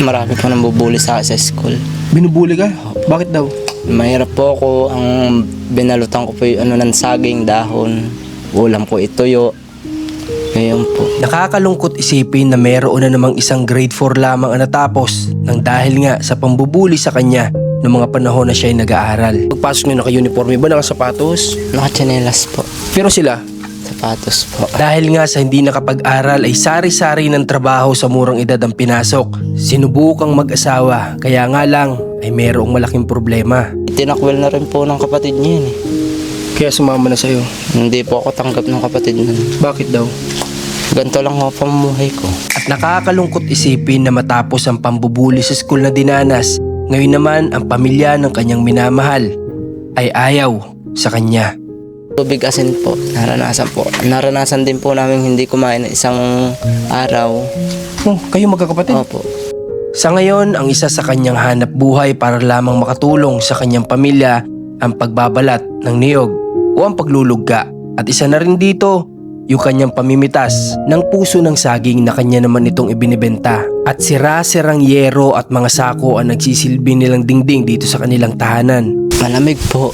Marami po nang bubuli sa akin sa school. Binubuli ka? Bakit daw? Mahirap po ako. Ang binalutan ko po yung ng saging, dahon. Ulam ko ituyo. Ngayon po. Nakakalungkot isipin na mayroon na namang isang grade 4 lamang ang natapos nang dahil nga sa pambubuli sa kanya noong mga panahon na siya ay nag-aaral. Pagpasok niyo naka-uniforme ba, naka-sapatos? Nakachanelas po. Pero sila, Sapatos po. dahil nga sa hindi nakapag-aral ay sari-sari ng trabaho sa murang edad ang pinasok. Sinubukang mag-asawa, kaya nga lang ay mayroong malaking problema. Tinakwil na rin po ng kapatid niya yun eh. Kaya sumama na sa'yo. Hindi po ako tanggap ng kapatid nun. Bakit daw? Ganito lang ako pamumuhay ko. At nakakalungkot isipin na matapos ang pambubuli sa school na dinanas, ngayon naman ang pamilya ng kanyang minamahal ay ayaw sa kanya. Tubig asin po, naranasan po. Naranasan din po namin hindi kumain ng isang araw. Oh, kayo magkakapatid? Opo. Sa ngayon, ang isa sa kanyang hanap buhay para lamang makatulong sa kanyang pamilya ang pagbabalat ng niyog o ang paglulugga. At isa na rin dito, yung kanyang pamimitas ng puso ng saging na kanya naman itong ibinibenta. At sira-sirang yero at mga sako ang nagsisilbi nilang dingding dito sa kanilang tahanan. Malamig po.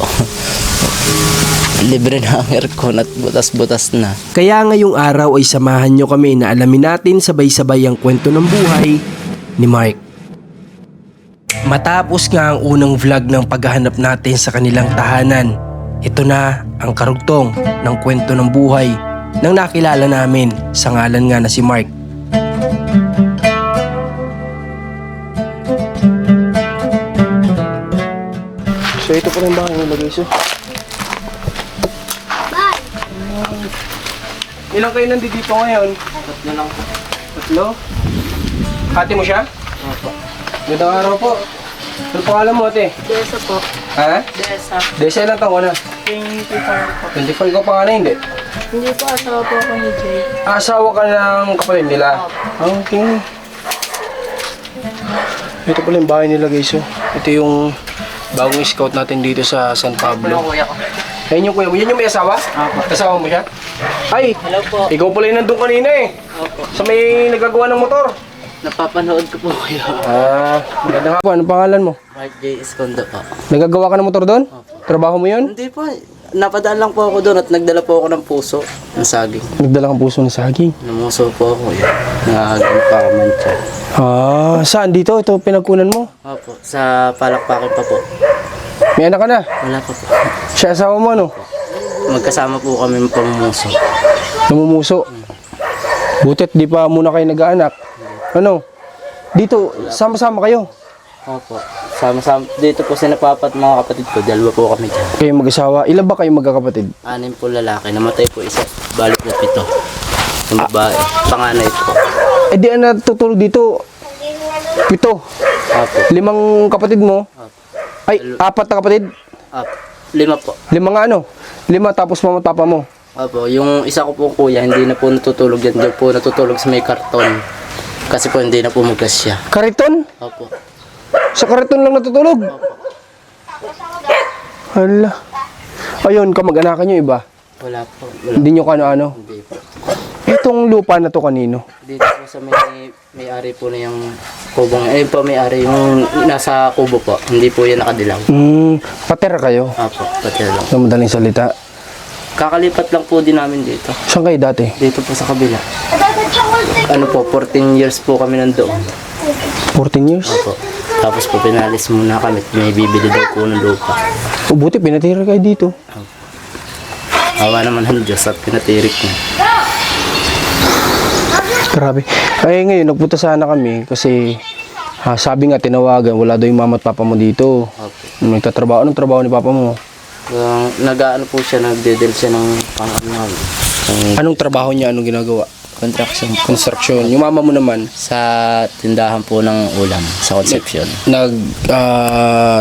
Libre na ang aircon at butas-butas na. Kaya ngayong araw ay samahan nyo kami na alamin natin sabay-sabay ang kwento ng buhay ni Mark. Matapos nga ang unang vlog ng paghahanap natin sa kanilang tahanan, ito na ang karugtong ng kwento ng buhay ng nakilala namin sa ngalan nga na si Mark. So ito po rin bahay ng Lagayso. Ilang kayo nandito ngayon? Tatlo lang po. Tatlo? Ate mo siya? Opo. Gandang araw po. Ano pangalan mo, ate? Desa po. Ha? Desa. Desa, ilang taon na? 24 po. 24 ka pa nga na, hindi? Hindi po asawa po ako ni Jay. Asawa ka ng kapatid nila? Okay. Ito pala yung bahay nila, guys. Oh. Ito yung bagong scout natin dito sa San Pablo. kuya ko. Ayun yung kuya mo. Yan yung may asawa? Opo. Asawa mo siya? Ay! Hello po. Ikaw pala yung nandun kanina eh. Opo. Sa may nagagawa ng motor. Napapanood ko po kayo. Magandang hapon. Anong pangalan mo? Mark J. Escondo po. Nagagawa ka ng motor doon? Trabaho mo yun? Hindi po. Napadaan lang po ako doon at nagdala po ako ng puso. Ng saging. Nagdala kang puso ng saging. Namuso po ako yun. Nangahagang pa ako mancha. Saan dito? Ito pinagkunan mo? Opo. Sa palakpakin pa po. May anak ka na? Wala pa po. Siya asawa mo ano? Magkasama po kami pamumuso. Namumuso. Butit di pa muna kayo nag-aanak. Ano? Dito, sama-sama kayo. Opo. Sama-sama. Dito po sinapapat mga kapatid ko. Dalawa po kami dyan. Kayo mag-asawa. Ilan ba kayo magkakapatid? 6 po lalaki. Namatay po isa. Balik po 7. Yung babae. Panganay po. Eh di na tutulog dito. 7. Opo. 5 kapatid mo. Ay, 4 na kapatid. Opo. 5 po. 5 nga ano? 5 tapos mama papa mo. Opo. Yung isa ko po kuya, hindi na po natutulog dyan. Diyan po natutulog sa may karton. Kasi po hindi na po magkasya. Kariton? Opo. Sa kariton lang natutulog? Hala. Ayun, kamag-anakan nyo iba. Wala po. Wala. Hindi nyo kano-ano. Hindi po. Itong lupa na to kanino? Dito po sa may-ari po na yung kubong. Ayun po may-ari yung nasa kubo po. Hindi po yan nakadilaw. Pater kayo. Opo. Pati lang. Sa madaling salita. Kakalipat lang po din namin dito. Saan kayo dati? Dito po sa kabila. Ano po, 14 years po kami nandoon. 14 years? Opo. Tapos po pinalis muna kami. May bibili daw po ng lupa. O buti, pinatira kayo dito. Awa naman ng Diyos at pinatirik niya. Grabe. Ay ngayon, nagpunta sana kami kasi sabi nga tinawagan, wala daw yung mama at papa mo dito. Opo. Nagtatrabaho. Anong trabaho ni papa mo? Nag-ano po siya, nagdedel siya ng pang-ano. Anong trabaho niya? Anong ginagawa? Construction po. Construction. Yung mama mo naman, Sa tindahan po ng ulam sa Concepcion.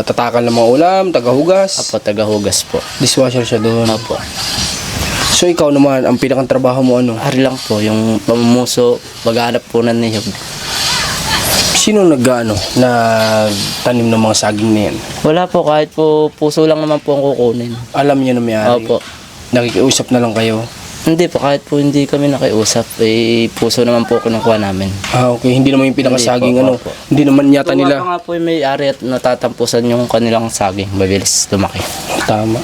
tatakal ng mga ulam, tagahugas. Apo, tagahugas po. Dishwasher siya doon. Apo. So ikaw naman, ang pinakang trabaho mo ano? Ari lang po, yung pamumuso, paghahanap po ng niyog. Sino nagtanim ng mga saging na yan? Wala po, kahit po puso lang naman po ang kukunin. Alam niya na may-ari. Opo. Nakikiusap na lang kayo. Hindi po, kahit po hindi kami nakiusap, puso naman po kinukuha namin. Okay, hindi naman yung pinakasaging Hindi po, ano. opo. Hindi naman yata Tuwa nila. pa nga po yung may-ari at natatampusan yung kanilang saging. Mabilis lumaki. Tama.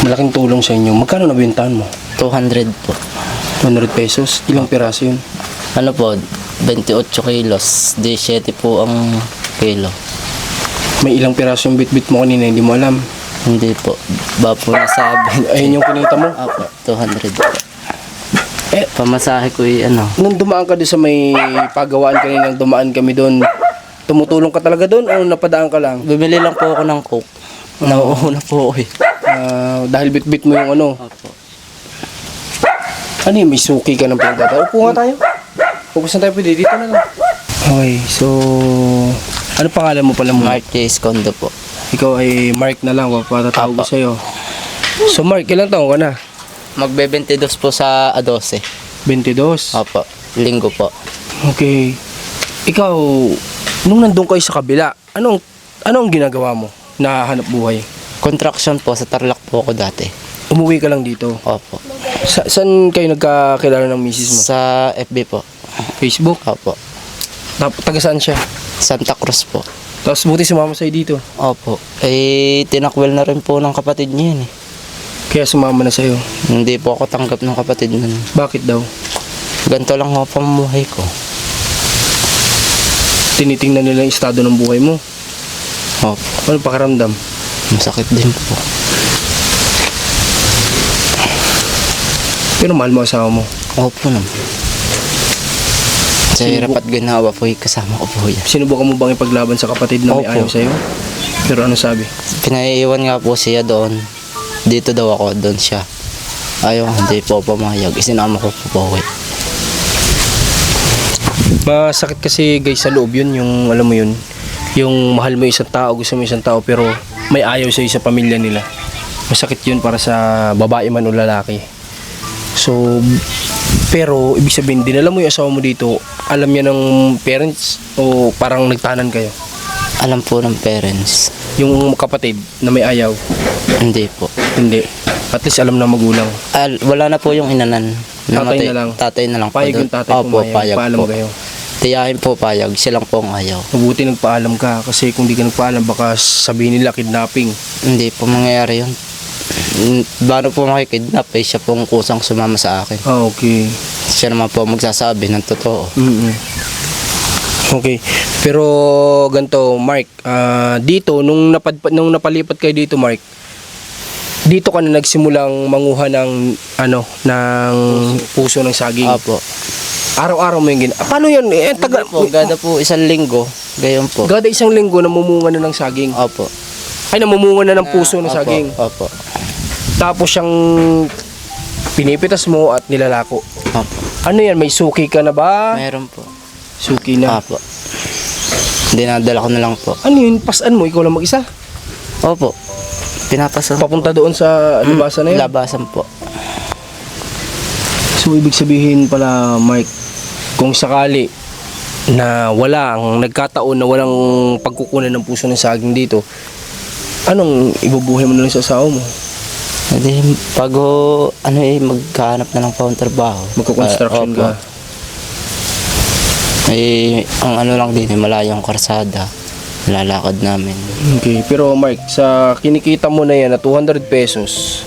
Malaking tulong sa inyo. Magkano nabentahan mo? 200 po. 200 pesos. Ilang piraso yun? Ano po, 28 kilos. 17 po ang kilo. May ilang piraso yung bit-bit mo kanina, hindi mo alam. Hindi po. Ba po nasabi. Ayun yung kinita mo. Apo, 200 po. Eh, Pamasahe ko ano. nung dumaan ka doon sa may pagawaan kanina, dumaan kami doon, tumutulong ka talaga doon o napadaan ka lang? Bumili lang po ako ng coke. Nauuna po ako eh. Dahil bit-bit mo yung ano. Apo. Ano yun, may suki ka ng pinagdata. Upo nga tayo. Focus na tayo pwede, dito na lang. Okay, so, ano pangalan mo pala mo? Mark J. Escondo po. Ikaw ay Mark na lang, papatatawag ko Apo. sa'yo. So Mark, ilang taon ka na? Magbe-22 po sa 12. 22. Apo, linggo po. Okay. Ikaw, nung nandun kayo sa kabila, anong ginagawa mo na hanap buhay? Contraction po, sa Tarlac po ako dati. Umuwi ka lang dito. Opo. Saan kayo nagkakilala ng misis mo? Sa FB po. Facebook? Opo. Taga saan siya? Santa Cruz po. Tapos buti sumama sa'yo dito. Opo. Tinakwel na rin po ng kapatid niya yun eh. Kaya sumama na sa'yo. Hindi po ako tanggap ng kapatid nun. Bakit daw? Ganito lang ako pamumuhay ko. Tinitingnan nila yung estado ng buhay mo. Opo. Ano pakiramdam? Masakit din po. Pero mahal mo asawa mo. Opo naman. Sa hirap at ginawa po kasama ko po yan. Sinubukan mo bang ipaglaban sa kapatid na may Opo. ayaw sa'yo? Pero ano sabi? Pinaiiwan nga po siya doon. Dito daw ako, doon siya. Ayaw, hindi po pumayag. Isinama ko po po eh. Masakit kasi guys sa loob yun, yung alam mo yun, yung mahal mo isang tao, gusto mo isang tao pero may ayaw sa'yo sa pamilya nila. Masakit yun para sa babae man o lalaki. So, pero ibig sabihin, dinala mo yung asawa mo dito, alam niya ng parents o parang nagtanan kayo? Alam po ng parents. Yung kapatid na may ayaw, Hindi po. hindi. At least alam na magulang. Wala na po yung inanan. Tatay na lang. Tatay na lang po. Payag doon. yung tatay Opo, pumayag. payag Paalam po. kayo. Tiyahin po payag. Silang po ang ayaw. Mabuti nagpaalam ka kasi kung di ka nagpaalam baka sabihin nila kidnapping. Hindi po mangyayari yun. Baano po makikidnap eh. Siya pong kusang sumama sa akin. Ah, okay. Siya naman po magsasabi ng totoo. Okay. Pero ganito, Mark, dito nung napalipat kayo dito, Mark, dito ka na nagsimulang manguha ng puso ng saging. Opo. Araw-araw mo yung paano yan? Taga po, gada po isang linggo. Gayon po. Gada isang linggo namumunga na ng saging. Opo. Ay, namumunga na ng puso ng Opo, saging. Opo. Tapos siyang pinipitas mo at nilalako. Opo. Ano yan? May suki ka na ba? Meron po. Suki na. Opo. Dinadala ko na lang po. Ano yun? Pasan mo? Ikaw lang mag-isa? Opo. Pinapasok. Papunta doon sa labasan na yun? Labasan po. So, ibig sabihin pala, Mike, kung sakali na nagkataon na walang pagkukunan ng puso ng saging dito, anong ibubuhay mo na lang sa asawa mo? Hindi, pag magkahanap na lang po ng trabaho. Magko-construction Opo. ka? Ang lang din, malayong karsada. Lalakad namin. Okay, pero Mike, sa kinikita mo na yan na 200 pesos,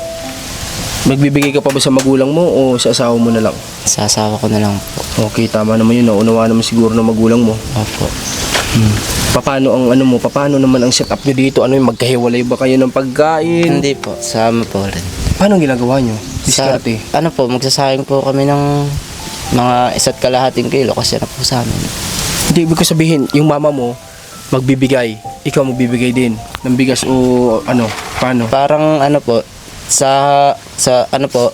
magbibigay ka pa ba sa magulang mo o sa asawa mo na lang? Sa asawa ko na lang po. Okay, tama naman yun. Naunawa naman siguro ng magulang mo. Opo. Paano naman ang setup nyo dito? Ano yung magkahiwalay ba kayo ng pagkain? Hindi po, sama po rin. Paano ang ginagawa nyo? Diskarte. Magsasayang po kami ng mga 1.5 kilo kasi na po sa amin. Hindi, ibig ko sabihin, yung mama mo, magbibigay, ikaw magbibigay din ng bigas o paano? Parang sa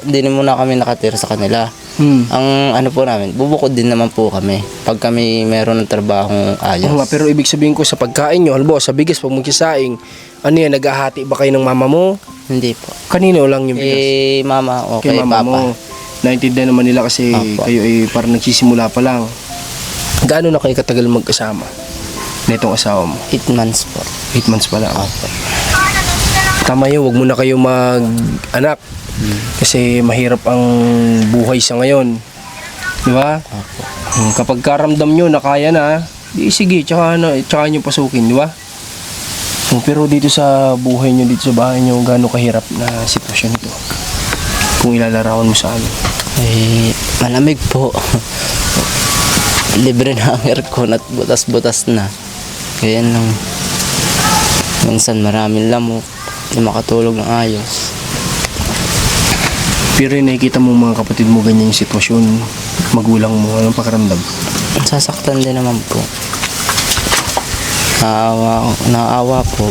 hindi na muna kami nakatira sa kanila. Ang po namin, bubukod din naman po kami pag kami meron ng trabahong ayos. Oo nga, pero ibig sabihin ko sa pagkain nyo, halimbawa sa bigas, pag magkisaing, naghahati ba kayo ng mama mo? Hindi po. Kanino lang yung bigas? Mama o Kay kay mama papa. mo. Naintindihan naman nila kasi Opo. kayo ay parang nagsisimula pa lang. Gaano na kayo katagal magkasama? Nitong asawa mo? 8 months po. 8 months pa lang. Opo. Tama yun, wag mo na kayo mag-anak Kasi mahirap ang buhay sa ngayon. Di ba? Kapag karamdam nyo na kaya na, di sige, tsaka nyo pasukin, di ba? Pero dito sa buhay nyo, dito sa bahay nyo, gaano kahirap na sitwasyon ito? Kung ilalarawan mo sa amin. Eh, malamig po. Libre na ang aircon at butas-butas na. Kaya lang, minsan maraming lamok, hindi makatulog ng ayos. Pero nakikita mo mga kapatid mo ganyan yung sitwasyon, magulang mo, anong pakiramdam? Sasaktan din naman po. Naawa po.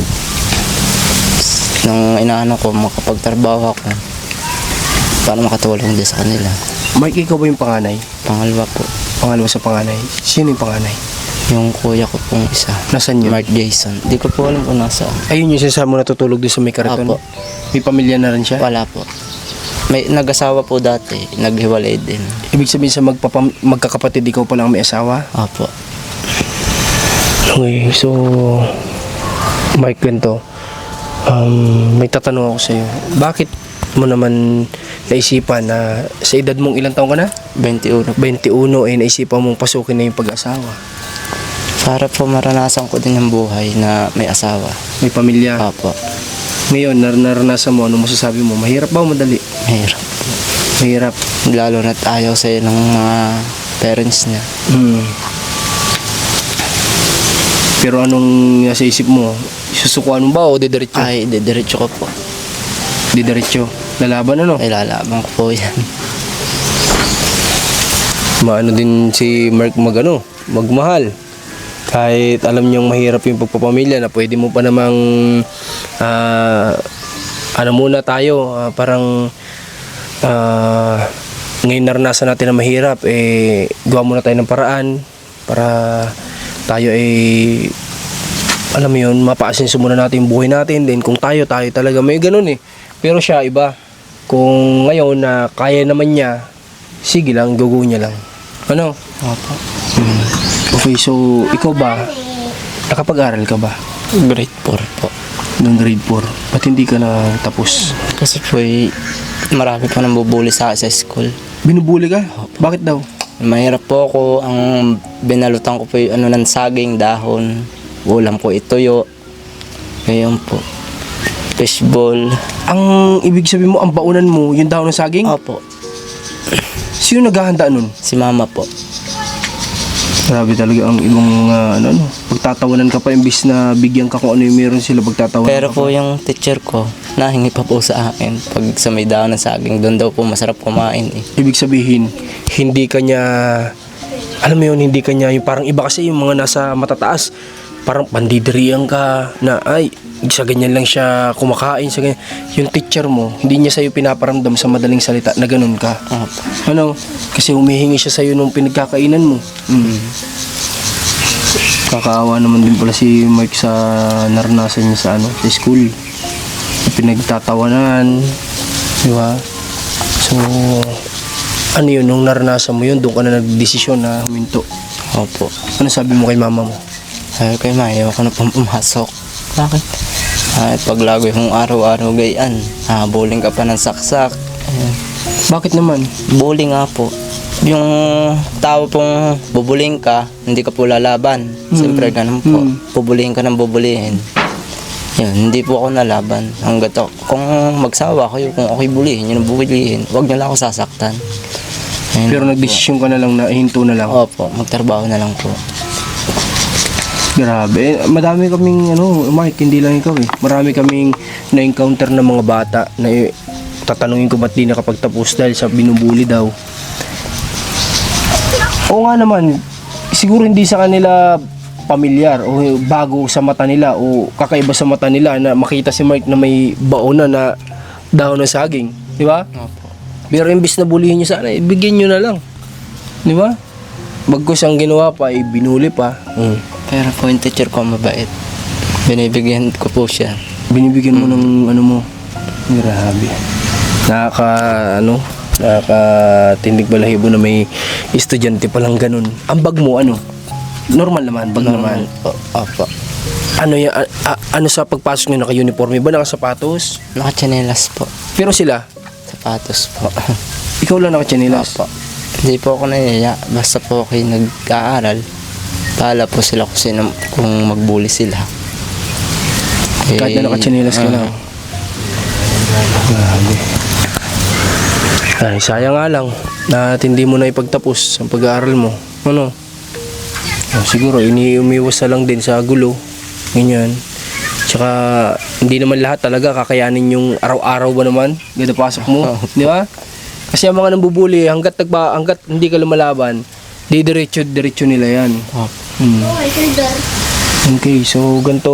Nung inaano ko, makapagtrabaho ako para makatulong din sa kanila. Mike, ikaw ba yung panganay? Pangalawa po, Pangalawa sa panganay? Sino yung panganay? yung kuya ko pong isa, Nasaan yun? Mark Jason. Di ko po alam kung nasaan. Ayun yung sinasabi mo natutulog din sa may kariton? Apo. May pamilya na rin siya? Wala po. May nag-asawa po dati, naghiwalay din. Ibig sabihin sa magkakapatid, ikaw pa lang may asawa? Opo. Okay, so Mike, ganito, may tatanong ako sa'yo. Bakit mo naman naisipan na sa edad mong ilang taon ka na? 21. 21, naisipan mong pasukin na yung pag-asawa? Para po maranasan ko din yung buhay na may asawa. May pamilya? Opo. Ngayon, naranasan mo, ano masasabi mo? Mahirap ba o madali? Mahirap. Mahirap. Lalo na't ayaw sa'yo ng mga parents niya. Pero anong nasa isip mo? Susukuan mo ba o didiretso? Ay, didiretso ko po. Didiretso. Lalaban ano? Ay, lalaban ko po yan. Maano din si Mark magmahal. Kahit alam niyang mahirap yung pagpapamilya na pwede mo pa namang ano muna tayo, parang ngayon naranasan natin na mahirap, gawa muna tayo ng paraan para tayo alam mo yun, mapaasenso muna natin yung buhay natin. Then kung tayo talaga may ganun Pero siya iba. Kung ngayon na kaya naman niya, sige lang, gugo niya lang. Ano? Opo. Okay, so ikaw ba, nakapag-aral ka ba? Grade 4 po. Noong grade 4? Ba't hindi ka na tapos? Kasi po marami po nang bubuli sa school. Binubuli ka? Bakit daw? Mahirap po ako. Ang binalutan ko po yung ng saging, dahon. Ulam ko ituyo. Ngayon po. Fishball. Ang ibig sabihin mo, ang baunan mo, yung dahon ng saging? Opo. Sino naghahanda nun? Si mama po. Grabe talaga ang ibang pagtatawanan ka pa imbis na bigyan ka kung ano yung meron sila, pagtatawanan Pero ka po pa. yung teacher ko, nahingi pa po sa akin. Pag sa may dahon ng saging, doon daw po masarap kumain Ibig sabihin, hindi kanya, alam mo yun, hindi kanya, yung parang iba kasi yung mga nasa matataas, parang pandidirian ka na ay, sa ganyan lang siya kumakain, sa ganyan. Yung teacher mo, hindi niya sa'yo pinaparamdam sa madaling salita na ganun ka. Opo. Ano? Kasi humihingi siya sa'yo nung pinagkakainan mo. Kakaawa naman din pala si Mike sa naranasan niya sa school. Pinagtatawanan, di ba? So, ano yun, nung naranasan mo yun, doon ka na nagdesisyon na huminto. Opo. Ano sabi mo kay mama mo? Sabi ko, ma, ayaw ko na pong pumasok. Bakit? Ay, paglago yung araw-araw gayaan. Bullying ka pa ng saksak. Ayan. Bakit naman? Bullying nga po. Yung tao pong bubuling ka, hindi ka po lalaban. Siyempre, ganun po. Bubulihin ka ng bubulihin. Yun, hindi po ako nalaban. Hanggat ako, kung magsawa kayo, kung ako'y bulihin, yun ang bubulihin. Huwag nyo lang ako sasaktan. Ayun Pero lang nagdesisyon ka na lang na hinto na lang. po. Opo, magtrabaho na lang po. Grabe. Madami kaming, Mike, hindi lang ikaw Marami kaming na-encounter na mga bata na tatanungin ko ba't di nakapagtapos dahil sa binubuli daw. Oo nga naman, siguro hindi sa kanila pamilyar o bago sa mata nila o kakaiba sa mata nila na makita si Mike na may baona na dahon ng saging. Di ba? Opo. Pero imbis na bulihin nyo sana, bigyan nyo na lang. Di ba? Bagkus ang ginawa pa, binuli pa. Pero po yung teacher ko mabait. Binibigyan ko po siya. Binibigyan mo ng ano mo. Grabe. Nakakatindig balahibo na may estudyante palang ganun. Ang bag mo, normal naman, bag naman. Opo. Ano yan, ano sa pagpasok nyo, naka-uniforme ba, naka-sapatos? Naka-chanelas po. Pero sila, sapatos po. Ikaw lang nakatsinilas. Opo. Hindi po ako nahiya. Basta po kayo nag-aaral. Paala po sila kung magbuli sila. Kahit na nakatsinilas ka lang. Grabe. Ay, sayang nga lang na hindi mo na ipagtapos ang pag-aaral mo. Ano? Siguro, umiwas na lang din sa gulo. Ganyan. Tsaka, hindi naman lahat talaga kakayanin yung araw-araw ba naman? Ganda pasok mo. Di ba? Kasi ang mga nambubuli, hanggat hindi ka lumalaban, diretso nila yan. Okay, so ganito,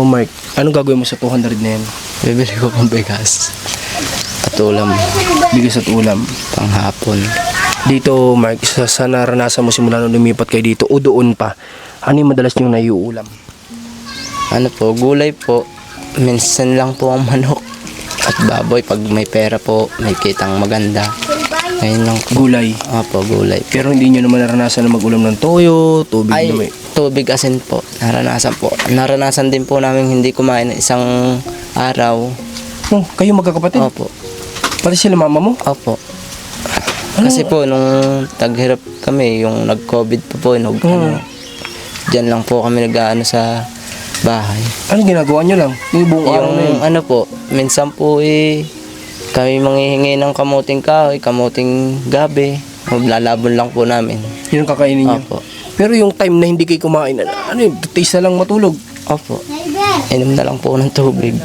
Mark. Anong gagawin mo sa 200 na yan? Bibili ko pang bigas. At ulam. Bigas at ulam. Panghapon. Dito, Mark, sa naranasan mo simula nung lumipat kayo dito o doon pa, ano yung madalas yung naiuulam? Ano po, gulay po. Minsan lang po ang manok. At baboy, pag may pera po, may kitang maganda. Ngayon lang po. Gulay. Opo, gulay. Pero hindi nyo naman naranasan na mag-ulam ng toyo, tubig Ay, na may... tubig asin po. Naranasan po. Naranasan din po namin hindi kumain ng isang araw. Oh, kayo magkakapatid? Opo. Pati sila mama mo? Opo. Kasi po, nung taghirap kami, yung nag-COVID po, dyan lang po kami nag-aano sa bahay. Anong ginagawa nyo lang? Yung buong araw na yun? Yung ano po, minsan po kami manghihingi ng kamuting kahoy, kamuting gabi. Maglalabon lang po namin. Yun ang kakainin nyo? Opo. Pero yung time na hindi kayo kumain, ano yun? Taste na lang matulog? Opo. Inom na lang po ng tubig.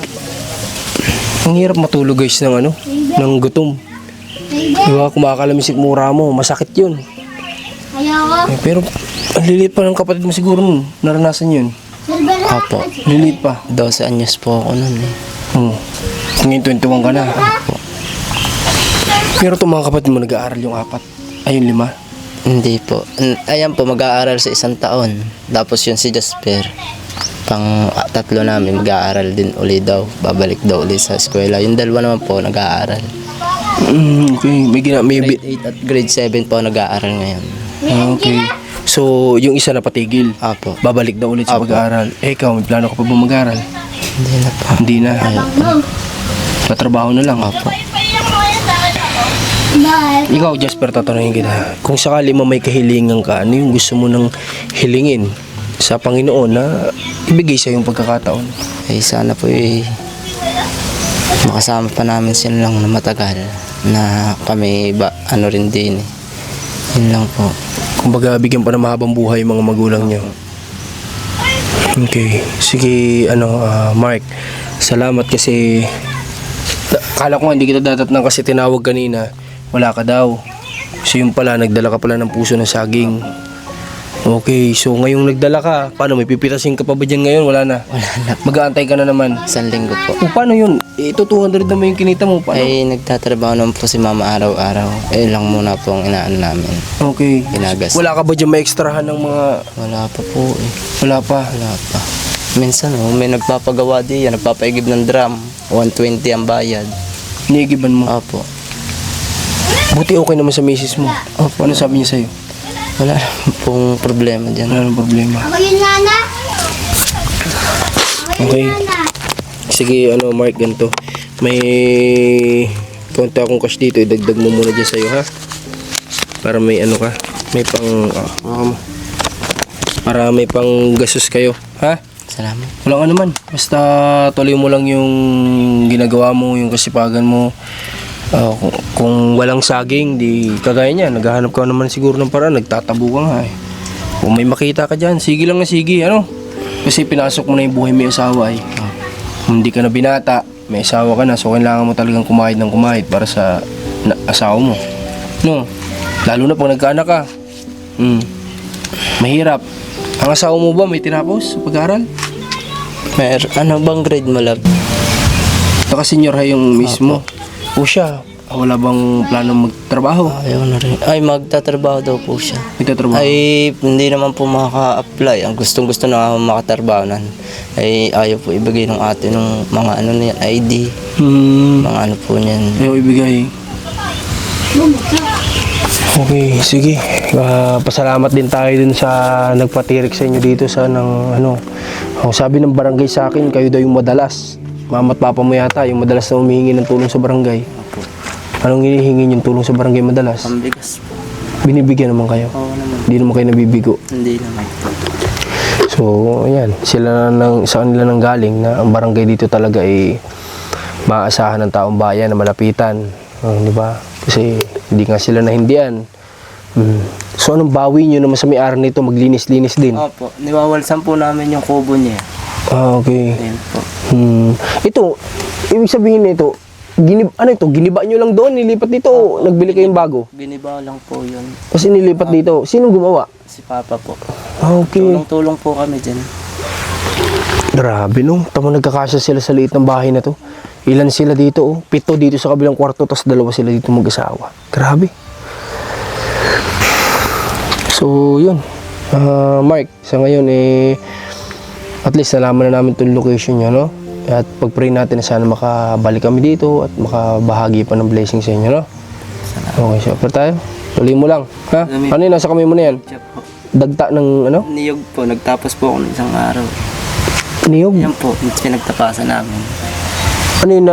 Ang hirap matulog guys ng gutom. Diba, kumakalamisik mura mo, masakit yun. Pero, ang lilit pa ng kapatid mo siguro nun, naranasan yun. Opo. Lilit pa. 12 anyos po ako nun eh. Ngayon 21 ka na. Pero itong mga kapatid mo nag-aaral yung 4. Ayun 5. Hindi po. Ayan po, mag-aaral sa 1 taon. Tapos yun si Jasper. Tatlo namin mag-aaral din uli daw. Babalik daw uli sa eskwela. Yung dalawa naman po nag-aaral. Okay. May Grade 8 at grade 7 po nag-aaral ngayon. okay. So, yung isa na patigil. Apo. Babalik daw ulit sa Apo. pag-aaral. Ikaw, may plano ka pa ba mag-aaral? Hindi na po. Hindi na. Patrabaho na lang. Apo. Ikaw, Jasper, tatanungin kita. Kung sakali mo may kahilingan ka, ano yung gusto mo nang hilingin sa Panginoon na ibigay sa yung pagkakataon? Eh, sana po makasama pa namin sila lang na matagal. Na kami rin din eh. Yun lang po. Kumbaga, bigyan pa ng mahabang buhay yung mga magulang nyo. Okay. Sige, Mark. Salamat kasi akala ko nga hindi kita datatnan kasi tinawag kanina. Wala ka daw. So yung pala, nagdala ka pala ng puso ng saging. Okay, so ngayong nagdala ka, paano, may pipitasin ka pa ba dyan ngayon? Wala na. Wala na. Mag-aantay ka na naman. 1 linggo po. O paano yun? Ito 200 naman yung kinita mo. Paano? Ay, nagtatrabaho naman po si mama araw-araw. Eh lang muna po ang inaano namin. Okay. Ginagas. Wala ka ba dyan ma-extrahan ng mga... Wala pa po eh. Wala pa. Wala pa. Minsan may nagpapagawa diyan, nagpapaigib ng drum. 120 ang bayad. Nigiban mo. Opo. Buti okay naman sa misis mo. Opo. Ano sabi niya sa'yo? Wala naman pong problema dyan. Wala nang problema. Ako yun, Nana. Okay. Sige, Mark, ganito. May konti akong cash dito. Idagdag mo muna dyan sa'yo, ha? Para may ka. May para may pang gastos kayo, ha? Salamat. Wala ka naman. Basta tuloy mo lang yung ginagawa mo, yung kasipagan mo. Kung walang saging, di kagaya niya, naghahanap ka naman siguro ng paraan, nagtatabo ka nga eh. Kung may makita ka dyan, sige lang na sige, Kasi pinasok mo na yung buhay may asawa eh. Hindi ka na binata, may asawa ka na, so kailangan mo talagang kumahid ng kumahid para sa asawa mo. No? Lalo na pag nagkaanak ka. Mahirap. Ang asawa mo ba may tinapos sa pag-aaral? Ano bang grade mo, love? Naka-senior high yung mismo. O siya, wala bang plano magtrabaho? Ayaw na rin. Ay, magtatrabaho daw po siya. Magtatrabaho? Ay, hindi naman po makaka-apply. Ang gustong-gusto na makatrabaho nan. Ay, ayaw po ibigay ng ate ng mga niyan, ID. Mga ano po niyan. Ayaw ibigay. Okay, sige. Pasalamat din tayo dun sa nagpatirik sa inyo dito sa sabi ng barangay sa akin, kayo daw yung madalas. Mama at papa mo yata, yung madalas na humihingi ng tulong sa barangay. Anong hinihingi yung tulong sa barangay madalas? Pambigas po. Binibigyan naman kayo. Oo naman. Hindi naman kayo nabibigo. Hindi naman po. So, ayan. Sila sa kanila nang galing na ang barangay dito talaga ay maaasahan ng taong bayan na malapitan. Di ba? Kasi hindi nga sila nahindian. So, anong bawi nyo naman sa may-ari nito? Maglinis-linis din? Opo, niwawalsan po namin yung kubo niya. Okay. Ayun po. Ito, ibig sabihin nito, giniba nyo lang doon, nilipat dito o nagbili kayong bago? Giniba lang po yun. Kasi nilipat dito. Sinong gumawa? Si Papa po. Okay. Tulong-tulong po kami dyan. Grabe no, tamo nagkakasya sila sa liit ng bahay na to. Ilan sila dito oh? 7 dito sa kabilang kwarto, tapos 2 sila dito mag-asawa. Grabe. So, yun. Mark, sa ngayon at least nalaman na namin itong location nyo, no? At pag-pray natin na sana makabalik kami dito at makabahagi pa ng blessing sa inyo, no? Okay, syempre tayo. Tuloy mo lang, ha? Ano yun, nasa kamay mo na yan? Siya po. Dagta ng ano? Niyog po, nagtapos po ako ng isang araw. Niyog? Yan po, pinagtapasan namin. Ano yun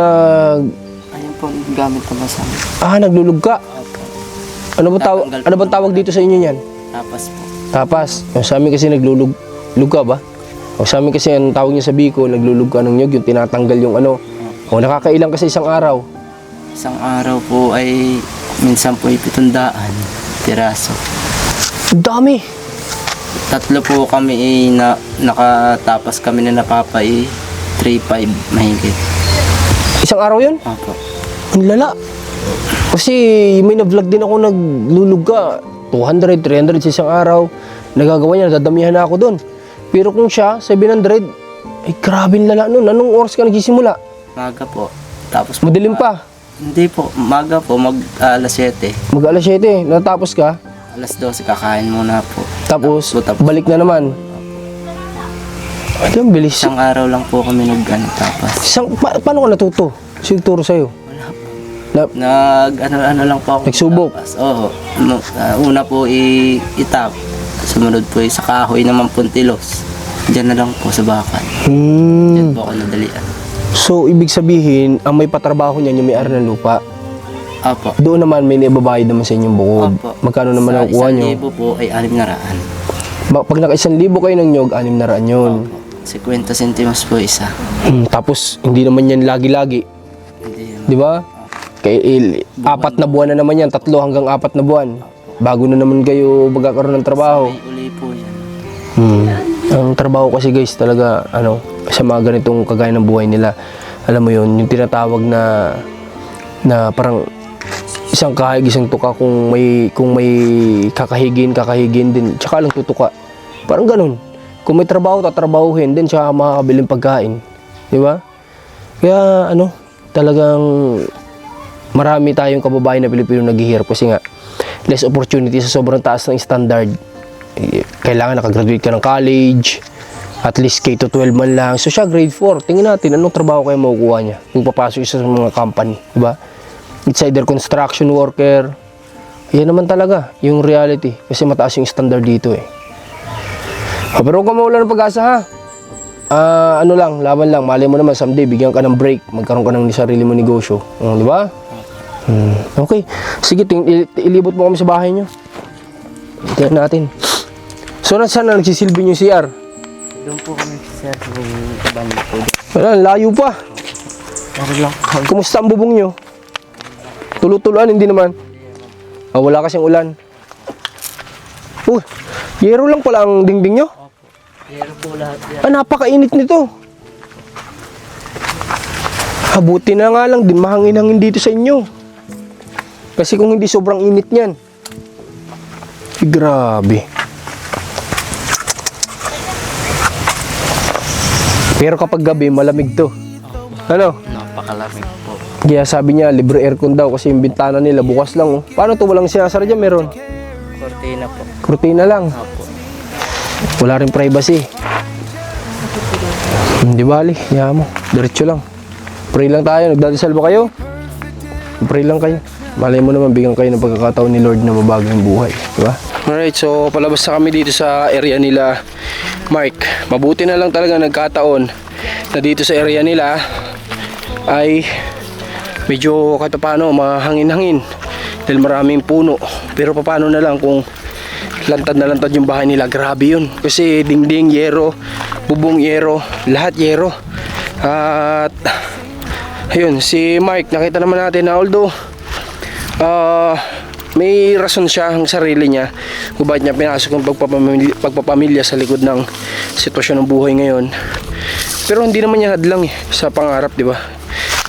Ayun po, gamit na basang. naglulug ka? Ano bang tawag dito sa inyo yan? Tapas po. Tapas. O, sa amin kasi naglulug ka ba? O sa amin kasi ang tawag niya sa Bicol, naglulug ka ng nyog, yung tinatanggal yung ano. O nakakailang kasi isang araw. Isang araw po ay minsan po ay 700 piraso. Dami. 3 po kami nakatapas kami na napapa 3-5 mahigit. Isang araw yun? Opo. Ang lala. Kasi may na-vlog din ako naglulug ka. 200, 300 sa isang araw. Nagagawa niya, nadadamihan na ako doon. Pero kung siya, 700, ay grabe ang lala nun. Anong oras ka nagsisimula? Maga po. Tapos po, Madilim pa. Hindi po, maga po, alas 7. Mag alas 7, natapos ka. Alas 12 kakain muna po. Tapos, Tapos, balik na naman. Ay, ang bilis. Isang araw lang po kami tapas. Paano ka natuto? Sino turo sa'yo? Wala po. Na, Ano lang po ako. Nagsubok? Tapas. Oo. Una po itap. Sumunod po sa kahoy naman puntilos. Diyan na lang po sa bakal. Diyan po ako nadalian. So, ibig sabihin, ang may patrabaho niyan yung may-ari ng lupa. Opo. Doon naman may nababayad naman sa inyong bukod. Opo. Magkano naman ang kuha nyo? Sa 1,000 po ay 600. Pag naka 1,000 kayo ng nyog, 600 yun. 50 centimos po isa. Tapos, hindi naman yan lagi-lagi. Hindi yan. Di ba? Kaya 4 na buwan na naman yan, 3 hanggang 4 na buwan. Bago na naman kayo magkakaroon ng trabaho. May uli po yan. Ang trabaho kasi guys talaga sa mga ganitong kagaya ng buhay nila, alam mo yun, yung tinatawag na parang isang kahig, isang tuka, kung may kakahigin din, tsaka lang tutuka. Parang ganun. Kung may trabaho, tatrabahuhin din, tsaka makakabiling pagkain. Di ba? Kaya talagang marami tayong kababayan na Pilipino naghihirap kasi nga less opportunity sa sobrang taas ng standard. Kailangan nakagraduate ka ng college, at least K-12 man lang. So siya grade 4. Tingnan natin anong trabaho kaya makukuha niya kung papasok siya sa mga company, di ba? It's either construction worker. Yan naman talaga yung reality kasi mataas yung standard dito eh. Pero huwag ka mawala ng pag-asa ha. Laban lang. Malay mo naman someday bigyan ka ng break, magkaroon ka ng sarili mo negosyo. Di ba? Okay. Sige, ilibot mo kami sa bahay niyo. Tingnan natin. So, saan na nagsisilbi yung CR? Doon po kami sa kabanda po. Wala, layo pa. Pero lang. Kumusta ang bubong nyo? Tulo-tuloan, hindi naman. Wala kasing ulan. Yero lang pala ang dingding nyo. Pero po lahat yan. Napakainit nito. Buti na nga lang din mahangin-hangin dito sa inyo. Kasi kung hindi sobrang init niyan. Grabe. Pero kapag gabi, malamig to. Ano? Napakalamig po. Kaya sabi niya, libre aircon daw kasi yung bintana nila bukas lang. Paano to? Walang sinasara dyan? Meron? Cortina po. Kurtina lang. Opo. Wala rin privacy. Hindi bali. Yaman mo. Diretso lang. Pray lang tayo. Nagdadasal ba kayo? Pray lang kayo. Malay mo naman, bigyan kayo ng pagkakataon ni Lord na mabago yung buhay. Diba? Alright, so palabas na kami dito sa area nila, Mark. Mabuti na lang talaga nagkataon na dito sa area nila ay medyo kahit paano mahangin-hangin dahil maraming puno. Pero paano na lang kung lantad na lantad yung bahay nila, grabe yun. Kasi dingding, yero, bubong yero, lahat yero. At ayun, si Mike, nakita naman natin na although may rason siya ang sarili niya kung bakit niya pinasok yung pagpapamilya sa likod ng sitwasyon ng buhay ngayon. Pero hindi naman niya hadlang sa pangarap, di ba?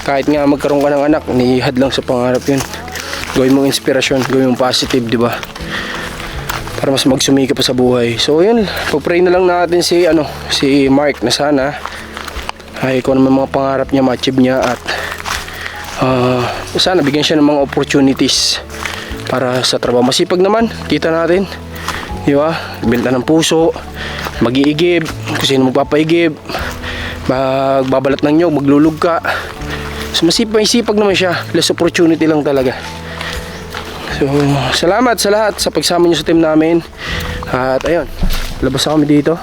Kahit nga magkaroon ka ng anak, ni hadlang sa pangarap yun. Gawin mong inspirasyon, gawin mong positive, di ba? Para mas magsumikap pa sa buhay. So yun, pag-pray na lang natin si Mark na sana ay kung ano mga pangarap niya, ma-achieve niya at sana bigyan siya ng mga opportunities para sa trabaho. Masipag naman, kita natin, di ba? Benta ng puso, mag-iigib, kung sino magpapaigib, magbabalat ng nyog, maglulug ka. So masipag naman siya, less opportunity lang talaga. So salamat sa lahat sa pagsama niyo sa team namin. At ayun, labas na kami dito.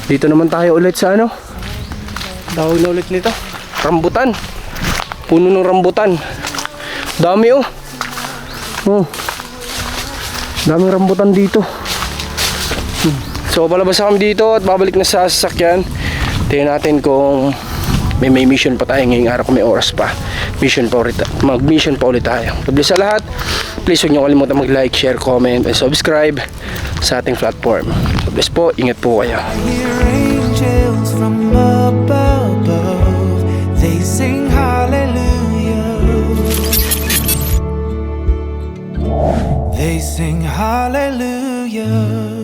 Dito naman tayo ulit sa tawag na ulit nito, rambutan. Puno ng rambutan. Dami daming rambutan dito. So palabas na kami dito at babalik na sa sasakyan. Tingnan natin kung may mission pa tayo ngayong araw, kung may oras pa. Mag-mission pa ulit tayo. God bless sa lahat. Please huwag niyo kalimutan mag-like, share, comment, and subscribe sa ating platform. God bless po. Ingat po kayo. Hear angels from above. They sing hallelujah. They sing hallelujah.